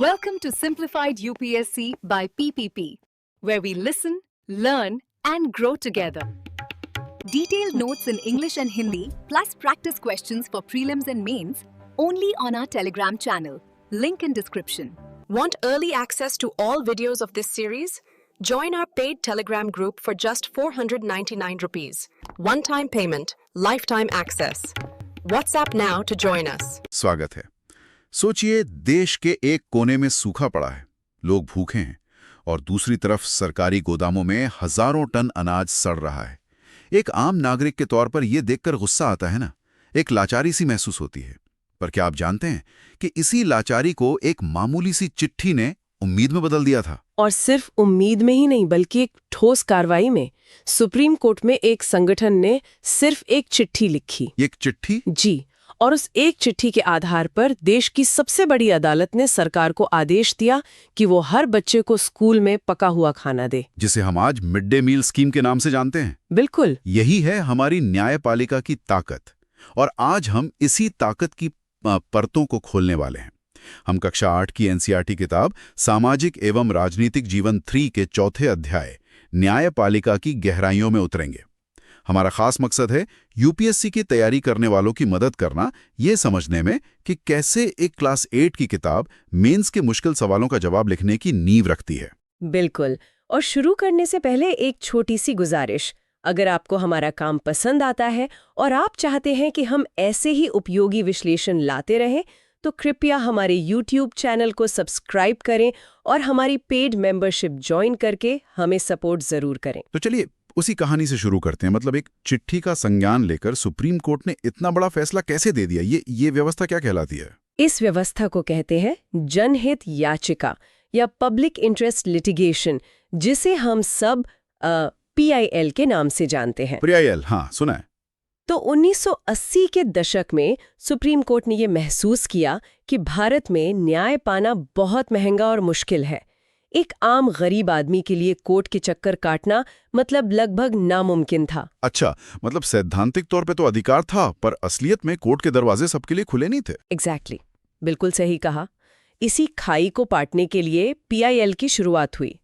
Welcome to Simplified UPSC by PPP, where we listen, learn, and grow together. Detailed notes in English and Hindi, plus practice questions for prelims and mains, only on our Telegram channel. Link in description. Want early access to all videos of this series? Join our paid Telegram group for just 499 rupees. One-time payment, lifetime access. WhatsApp now to join us. स्वागत है। सोचिए, देश के एक कोने में सूखा पड़ा है, लोग भूखे हैं और दूसरी तरफ सरकारी गोदामों में हजारों टन अनाज सड़ रहा है। एक आम नागरिक के तौर पर यह देखकर गुस्सा आता है ना, एक लाचारी सी महसूस होती है। पर क्या आप जानते हैं कि इसी लाचारी को एक मामूली सी चिट्ठी ने उम्मीद में बदल दिया था। और सिर्फ उम्मीद में ही नहीं, बल्कि एक ठोस कार्रवाई में। सुप्रीम कोर्ट में एक संगठन ने सिर्फ एक चिट्ठी लिखी। एक चिट्ठी? जी। और उस एक चिट्ठी के आधार पर देश की सबसे बड़ी अदालत ने सरकार को आदेश दिया कि वो हर बच्चे को स्कूल में पका हुआ खाना दे, जिसे हम आज मिड डे मील स्कीम के नाम से जानते हैं। बिल्कुल। यही है हमारी न्यायपालिका की ताकत। और आज हम इसी ताकत की परतों को खोलने वाले हैं। हम कक्षा 8 की एनसीईआरटी किताब सामाजिक एवं राजनीतिक जीवन 3 के चौथे अध्याय न्यायपालिका की गहराइयों में उतरेंगे। हमारा खास मकसद है यूपीएससी की तैयारी करने वालों की मदद करना, ये समझने में कि कैसे एक क्लास 8 की किताब मेंस के मुश्किल सवालों का जवाब लिखने की नींव रखती है। बिल्कुल। और शुरू करने से पहले एक छोटी सी गुजारिश। अगर आपको हमारा काम पसंद आता है और आप चाहते हैं कि हम ऐसे ही उपयोगी विश्लेषण लाते रहें, तो कृपया हमारे YouTube चैनल को सब्सक्राइब करें और हमारी पेड मेंबरशिप ज्वाइन करके हमें सपोर्ट जरूर करें। तो चलिए उसी कहानी से शुरू करते हैं। मतलब एक चिट्ठी का संज्ञान लेकर सुप्रीम कोर्ट ने इतना बड़ा फैसला कैसे दे दिया? ये व्यवस्था क्या कहलाती है? इस व्यवस्था को कहते हैं जनहित याचिका या पब्लिक इंटरेस्ट लिटिगेशन, जिसे हम सब PIL के नाम से जानते हैं। PIL, हाँ सुना है। तो 1980 के दशक में सुप्रीम कोर्ट ने ये महसूस किया कि भारत में न्याय पाना बहुत महंगा और मुश्किल है। एक आम गरीब आदमी के लिए कोर्ट के चक्कर काटना मतलब लगभग नामुमकिन था। अच्छा, मतलब सैद्धांतिक तौर पे तो अधिकार था, पर असलियत में कोर्ट के दरवाजे सबके लिए खुले नहीं थे। एग्जैक्टली, बिल्कुल सही कहा। इसी खाई को पाटने के लिए PIL की शुरुआत हुई।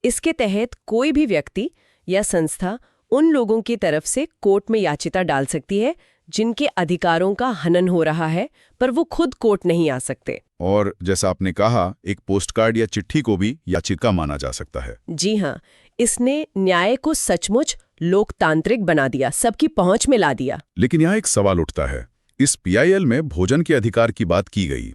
इसके तहत कोई भी व्यक्ति या संस्था उन लोगों की तरफ से कोर्ट में याचिका डाल सकती है जिनके अधिकारों का हनन हो रहा है, पर वो खुद कोर्ट नहीं आ सकते। और जैसा आपने कहा, एक पोस्टकार्ड या चिट्ठी को भी याचिका माना जा सकता है। जी हाँ, इसने न्याय को सचमुच लोकतांत्रिक बना दिया, सबकी पहुंच में ला दिया। लेकिन यहाँ एक सवाल उठता है। इस PIL में भोजन के अधिकार की बात की गई,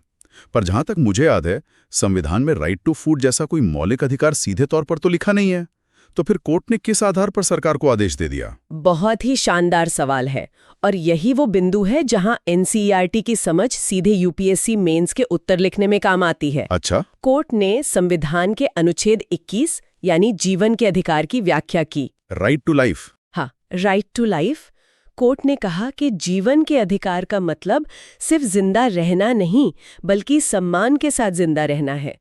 पर जहां तक मुझे याद है, संविधान में राइट टू फूड जैसा कोई मौलिक अधिकार सीधे तौर पर तो लिखा नहीं है। तो फिर कोर्ट ने किस आधार पर सरकार को आदेश दे दिया? बहुत ही शानदार सवाल है, और यही वो बिंदु है जहां एनसीईआरटी की समझ सीधे यूपीएससी मेंस के उत्तर लिखने में काम आती है। अच्छा। कोर्ट ने संविधान के अनुच्छेद 21 यानी जीवन के अधिकार की व्याख्या की। Right to life. हाँ, राइट टू लाइफ। कोर्ट ने कहा कि जीवन के अधिकार का मतलब सिर्फ जिंदा रहना नहीं, बल्कि सम्मान के साथ जिंदा रहना है।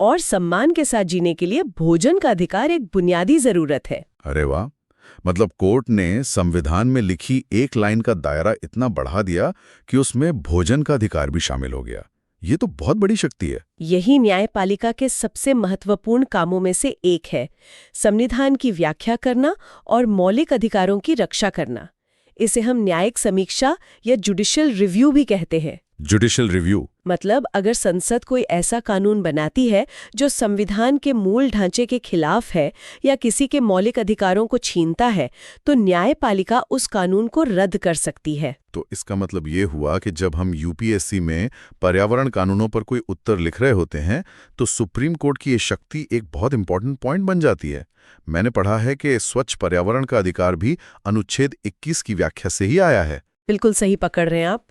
और सम्मान के साथ जीने के लिए भोजन का अधिकार एक बुनियादी जरूरत है। अरे वाह! मतलब कोर्ट ने संविधान में लिखी एक लाइन का दायरा इतना बढ़ा दिया कि उसमें भोजन का अधिकार भी शामिल हो गया। ये तो बहुत बड़ी शक्ति है। यही न्यायपालिका के सबसे महत्वपूर्ण कामों में से एक है, संविधान की व्याख्या करना और मौलिक अधिकारों की रक्षा करना। इसे हम न्यायिक समीक्षा या जुडिशियल रिव्यू भी कहते हैं। जुडिशियल रिव्यू मतलब अगर संसद कोई ऐसा कानून बनाती है जो संविधान के मूल ढांचे के खिलाफ है या किसी के मौलिक अधिकारों को छीनता है, तो न्यायपालिका उस कानून को रद्द कर सकती है। तो इसका मतलब ये हुआ कि जब हम यूपीएससी में पर्यावरण कानूनों पर कोई उत्तर लिख रहे होते हैं, तो सुप्रीम कोर्ट की ये शक्ति एक बहुत इंपॉर्टेंट पॉइंट बन जाती है। मैंने पढ़ा है कि स्वच्छ पर्यावरण का अधिकार भी अनुच्छेद 21 की व्याख्या से ही आया है। बिल्कुल सही पकड़ रहे हैं आप।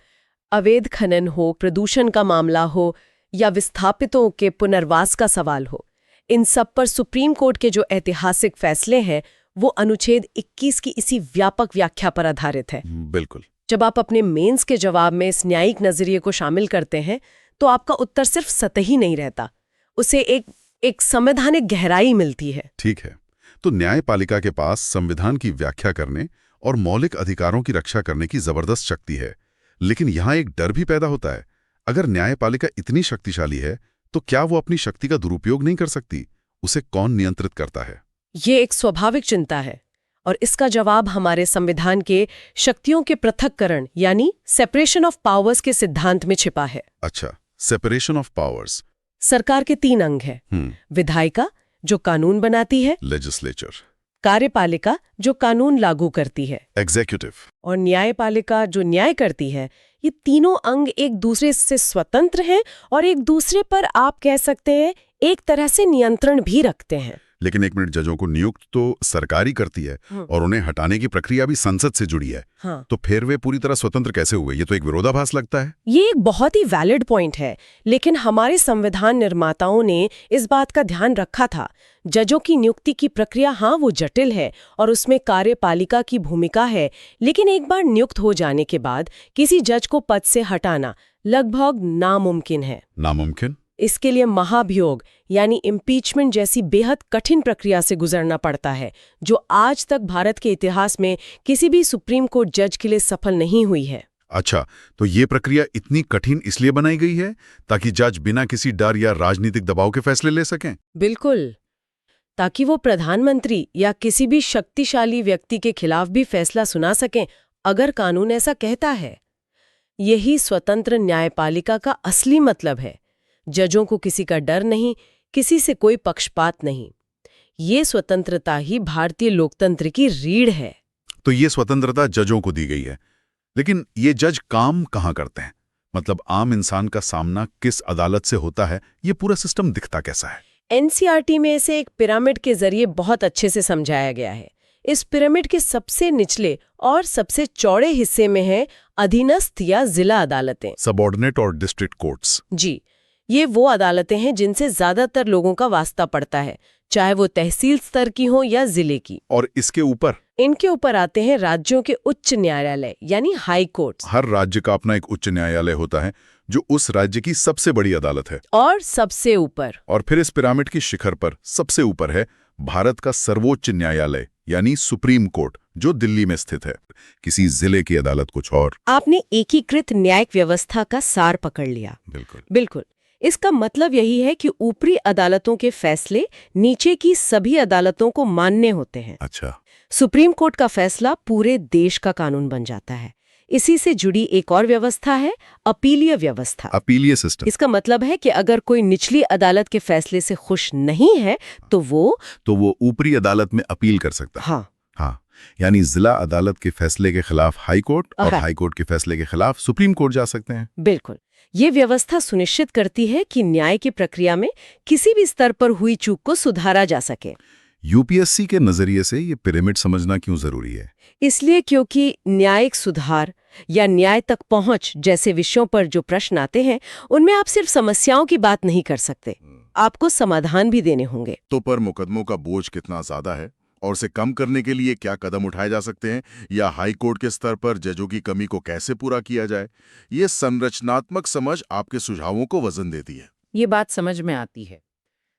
अवैध खनन हो, प्रदूषण का मामला हो या विस्थापितों के पुनर्वास का सवाल हो, इन सब पर सुप्रीम कोर्ट के जो ऐतिहासिक फैसले हैं वो अनुच्छेद 21 की इसी व्यापक व्याख्या पर आधारित है। बिल्कुल। जब आप अपने मेंस के जवाब में इस न्यायिक नजरिए को शामिल करते हैं, तो आपका उत्तर सिर्फ सतही नहीं रहता, उसे एक संवैधानिक गहराई मिलती है। ठीक है। तो न्यायपालिका के पास संविधान की व्याख्या करने और मौलिक अधिकारों की रक्षा करने की जबरदस्त शक्ति है। लेकिन यहाँ एक डर भी पैदा होता है। अगर न्यायपालिका इतनी शक्तिशाली है तो क्या वो अपनी शक्ति का दुरुपयोग नहीं कर सकती? उसे कौन नियंत्रित करता है? ये एक स्वाभाविक चिंता है और इसका जवाब हमारे संविधान के शक्तियों के पृथक्करण यानी सेपरेशन ऑफ पावर्स के सिद्धांत में छिपा है। अच्छा, सेपरेशन ऑफ पावर्स। सरकार के 3 अंग हैं। विधायिका जो कानून बनाती है, लेजिस्लेचर। कार्यपालिका जो कानून लागू करती है, एग्जीक्यूटिव। और न्यायपालिका जो न्याय करती है। ये तीनों अंग एक दूसरे से स्वतंत्र हैं और एक दूसरे पर आप कह सकते हैं एक तरह से नियंत्रण भी रखते हैं। लेकिन एक मिनट, जजों को नियुक्त तो सरकार ही करती है और उन्हें हटाने की प्रक्रिया भी संसद से जुड़ी है। हाँ। तो फिर वे पूरी तरह स्वतंत्र कैसे हुए? ये तो एक विरोधाभास लगता है। ये एक बहुत ही वैलिड पॉइंट है, लेकिन हमारे संविधान निर्माताओं ने इस बात का ध्यान रखा था। जजों की नियुक्ति की प्रक्रिया हाँ वो जटिल है और उसमें कार्यपालिका की भूमिका है, लेकिन एक बार नियुक्त हो जाने के बाद किसी जज को पद से हटाना लगभग नामुमकिन है। नामुमकिन? इसके लिए महाभियोग यानी इम्पीचमेंट जैसी बेहद कठिन प्रक्रिया से गुजरना पड़ता है, जो आज तक भारत के इतिहास में किसी भी सुप्रीम कोर्ट जज के लिए सफल नहीं हुई है। अच्छा, तो ये प्रक्रिया इतनी कठिन इसलिए बनाई गई है ताकि जज बिना किसी डर या राजनीतिक दबाव के फैसले ले सकें? बिल्कुल, ताकि वो प्रधानमंत्री या किसी भी शक्तिशाली व्यक्ति के खिलाफ भी फैसला सुना सकें अगर कानून ऐसा कहता है। यही स्वतंत्र न्यायपालिका का असली मतलब है। जजों को किसी का डर नहीं, किसी से कोई पक्षपात नहीं। ये स्वतंत्रता ही भारतीय लोकतंत्र की रीढ़ है। तो ये स्वतंत्रता जजों को दी गई है, लेकिन ये जज काम कहाँ करते हैं? मतलब आम इंसान का सामना किस अदालत से होता है? ये पूरा सिस्टम दिखता कैसा है? एनसीईआरटी में इसे एक पिरामिड के जरिए बहुत अच्छे से समझाया गया है। इस पिरामिड के सबसे निचले और सबसे चौड़े हिस्से में है अधीनस्थ या जिला अदालतें, सबऑर्डिनेट और डिस्ट्रिक्ट कोर्ट्स। जी, ये वो अदालतें हैं जिनसे ज्यादातर लोगों का वास्ता पड़ता है, चाहे वो तहसील स्तर की हो या जिले की। और इसके ऊपर? इनके ऊपर आते हैं राज्यों के उच्च न्यायालय यानी हाई कोर्ट्स। हर राज्य का अपना एक उच्च न्यायालय होता है जो उस राज्य की सबसे बड़ी अदालत है। और सबसे ऊपर, और फिर इस पिरामिड की शिखर पर सबसे ऊपर है भारत का सर्वोच्च न्यायालय यानी सुप्रीम कोर्ट, जो दिल्ली में स्थित है। किसी जिले की अदालत कुछ और। आपने एकीकृत न्यायिक व्यवस्था का सार पकड़ लिया। बिल्कुल। इसका मतलब यही है कि ऊपरी अदालतों के फैसले नीचे की सभी अदालतों को मान्य होते हैं। अच्छा। सुप्रीम कोर्ट का फैसला पूरे देश का कानून बन जाता है। इसी से जुड़ी एक और व्यवस्था है अपीलीय व्यवस्था, अपीलीय सिस्टम। इसका मतलब है कि अगर कोई निचली अदालत के फैसले से खुश नहीं है तो वो ऊपरी अदालत में अपील कर सकता है। हाँ, यानी जिला अदालत के फैसले के खिलाफ हाई कोर्ट और हाई कोर्ट के फैसले के खिलाफ सुप्रीम कोर्ट जा सकते हैं। बिल्कुल। ये व्यवस्था सुनिश्चित करती है कि न्याय की प्रक्रिया में किसी भी स्तर पर हुई चूक को सुधारा जा सके। यूपीएससी के नजरिए से ये पिरामिड समझना क्यों जरूरी है? इसलिए क्योंकि न्यायिक सुधार या न्याय तक पहुंच जैसे विषयों पर जो प्रश्न आते हैं, उनमें आप सिर्फ समस्याओं की बात नहीं कर सकते, आपको समाधान भी देने होंगे। तो पर मुकदमों का बोझ कितना ज्यादा है और उसे कम करने के लिए क्या कदम उठाए जा सकते हैं, या हाई कोर्ट के स्तर पर जजों की कमी को कैसे पूरा किया जाए? ये संरचनात्मक समझ आपके सुझावों को वजन देती है। ये बात समझ में आती है।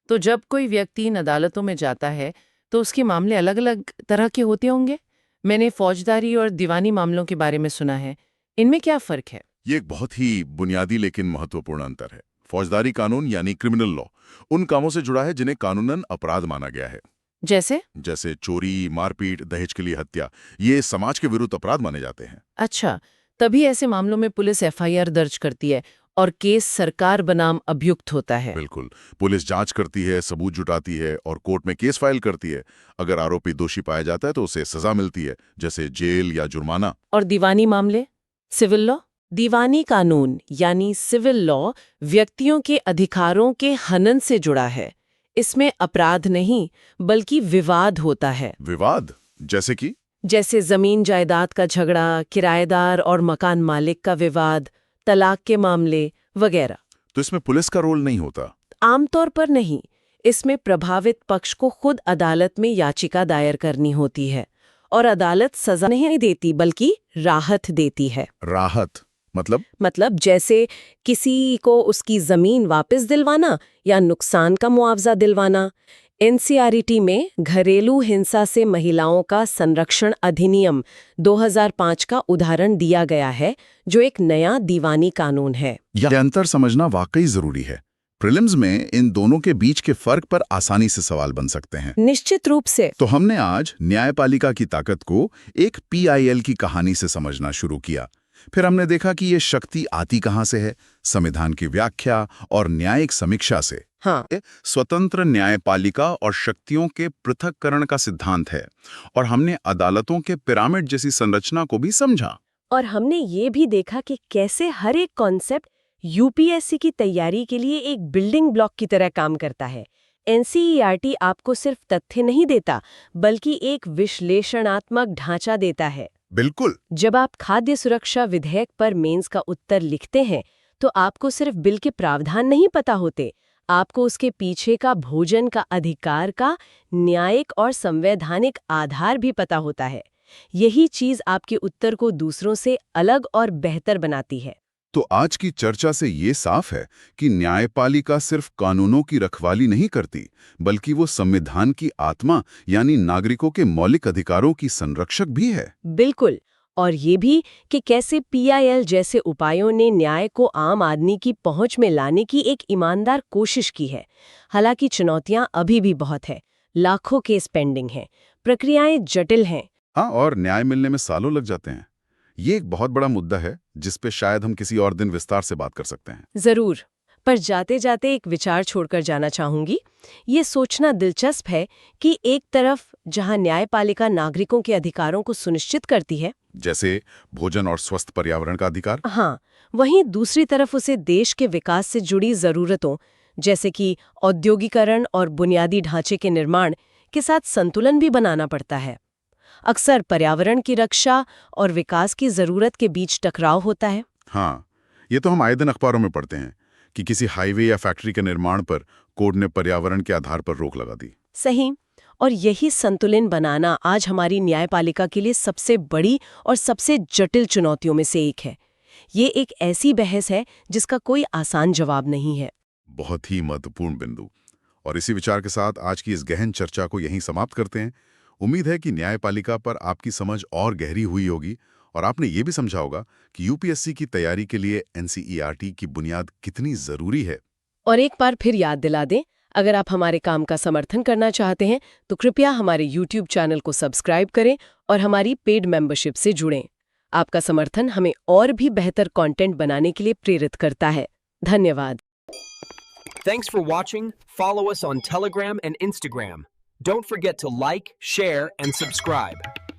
तो जब कोई व्यक्ति इन अदालतों में जाता है तो उसके मामले अलग अलग तरह के होते होंगे। मैंने फौजदारी और दीवानी मामलों के बारे में सुना है, इनमें क्या फर्क है? ये एक बहुत ही बुनियादी लेकिन महत्वपूर्ण अंतर है। फौजदारी कानून यानी क्रिमिनल लॉ उन कामों से जुड़ा है जिन्हें कानूनन अपराध माना गया है। जैसे चोरी, मारपीट, दहेज के लिए हत्या, ये समाज के विरुद्ध अपराध माने जाते हैं। अच्छा, तभी ऐसे मामलों में पुलिस एफआईआर दर्ज करती है और केस सरकार बनाम अभियुक्त होता है। बिल्कुल, पुलिस जांच करती है, सबूत जुटाती है और कोर्ट में केस फाइल करती है। अगर आरोपी दोषी पाया जाता है तो उसे सजा मिलती है, जैसे जेल या जुर्माना। और दीवानी मामले, सिविल लॉ? दीवानी कानून यानी सिविल लॉ व्यक्तियों के अधिकारों के हनन से जुड़ा है। इसमें अपराध नहीं बल्कि विवाद होता है। विवाद जैसे कि? जैसे जमीन जायदाद का झगड़ा, किराएदार और मकान मालिक का विवाद, तलाक के मामले वगैरह। तो इसमें पुलिस का रोल नहीं होता? आमतौर पर नहीं। इसमें प्रभावित पक्ष को खुद अदालत में याचिका दायर करनी होती है और अदालत सजा नहीं देती बल्कि राहत देती है। राहत मतलब जैसे किसी को उसकी जमीन वापस दिलवाना या नुकसान का मुआवजा दिलवाना। एनसीईआरटी में घरेलू हिंसा से महिलाओं का संरक्षण अधिनियम 2005 का उदाहरण दिया गया है, जो एक नया दीवानी कानून है। यह अंतर समझना वाकई जरूरी है। प्रीलिम्स में इन दोनों के बीच के फर्क पर आसानी से सवाल बन सकते हैं। निश्चित रूप से। तो हमने आज न्यायपालिका की ताकत को एक PIL की कहानी से समझना शुरू किया। फिर हमने देखा कि ये शक्ति आती कहाँ से है, संविधान की व्याख्या और न्यायिक समीक्षा से। हाँ, स्वतंत्र न्यायपालिका और शक्तियों के पृथक्करण का सिद्धांत है, और हमने अदालतों के पिरामिड जैसी संरचना को भी समझा। और हमने ये भी देखा कि कैसे हर एक कॉन्सेप्ट यूपीएससी की तैयारी के लिए एक बिल्डिंग ब्लॉक की तरह काम करता है। NCERT आपको सिर्फ तथ्य नहीं देता, बल्कि एक विश्लेषणात्मक ढांचा देता है। बिल्कुल। जब आप खाद्य सुरक्षा विधेयक पर मेंस का उत्तर लिखते हैं, तो आपको सिर्फ बिल के प्रावधान नहीं पता होते, आपको उसके पीछे का भोजन का अधिकार का न्यायिक और संवैधानिक आधार भी पता होता है। यही चीज आपके उत्तर को दूसरों से अलग और बेहतर बनाती है। तो आज की चर्चा से ये साफ है कि न्यायपालिका सिर्फ कानूनों की रखवाली नहीं करती, बल्कि वो संविधान की आत्मा यानी नागरिकों के मौलिक अधिकारों की संरक्षक भी है। बिल्कुल। और ये भी कि कैसे PIL जैसे उपायों ने न्याय को आम आदमी की पहुंच में लाने की एक ईमानदार कोशिश की है। हालांकि चुनौतियां अभी भी बहुत है, लाखों केस पेंडिंग हैं, प्रक्रियाएं जटिल हैं। हाँ, और न्याय मिलने में सालों लग जाते हैं। ये एक बहुत बड़ा मुद्दा है जिस पे शायद हम किसी और दिन विस्तार से बात कर सकते हैं। जरूर। पर जाते जाते एक विचार छोड़कर जाना चाहूंगी। ये सोचना दिलचस्प है कि एक तरफ जहां न्यायपालिका नागरिकों के अधिकारों को सुनिश्चित करती है, जैसे भोजन और स्वस्थ पर्यावरण का अधिकार, हाँ, वहीं दूसरी तरफ उसे देश के विकास से जुड़ी जरूरतों जैसे कि औद्योगिकरण और बुनियादी ढांचे के निर्माण के साथ संतुलन भी बनाना पड़ता है। अक्सर पर्यावरण की रक्षा और विकास की जरूरत के बीच टकराव होता है। हाँ, ये तो हम आए दिन अखबारों में पढ़ते हैं कि किसी हाईवे या फैक्ट्री के निर्माण पर कोर्ट ने पर्यावरण के आधार पर रोक लगा दी। सही। और यही संतुलन बनाना आज हमारी न्यायपालिका के लिए सबसे बड़ी और सबसे जटिल चुनौतियों में से एक है। ये एक ऐसी बहस है जिसका कोई आसान जवाब नहीं है। बहुत ही महत्वपूर्ण बिंदु। और इसी विचार के साथ आज की इस गहन चर्चा को यहीं समाप्त करते हैं। उम्मीद है कि न्यायपालिका पर आपकी समझ और गहरी हुई होगी और आपने ये भी समझा होगा कि यूपीएससी की तैयारी के लिए NCERT की बुनियाद कितनी जरूरी है। और एक बार फिर याद दिला दें, अगर आप हमारे काम का समर्थन करना चाहते हैं तो कृपया हमारे YouTube चैनल को सब्सक्राइब करें और हमारी पेड मेंबरशिप से जुड़ें। आपका समर्थन हमें और भी बेहतर कंटेंट बनाने के लिए प्रेरित करता है। धन्यवाद। Thanks for watching. Follow us on Telegram and Instagram. Don't forget to like, share, and subscribe.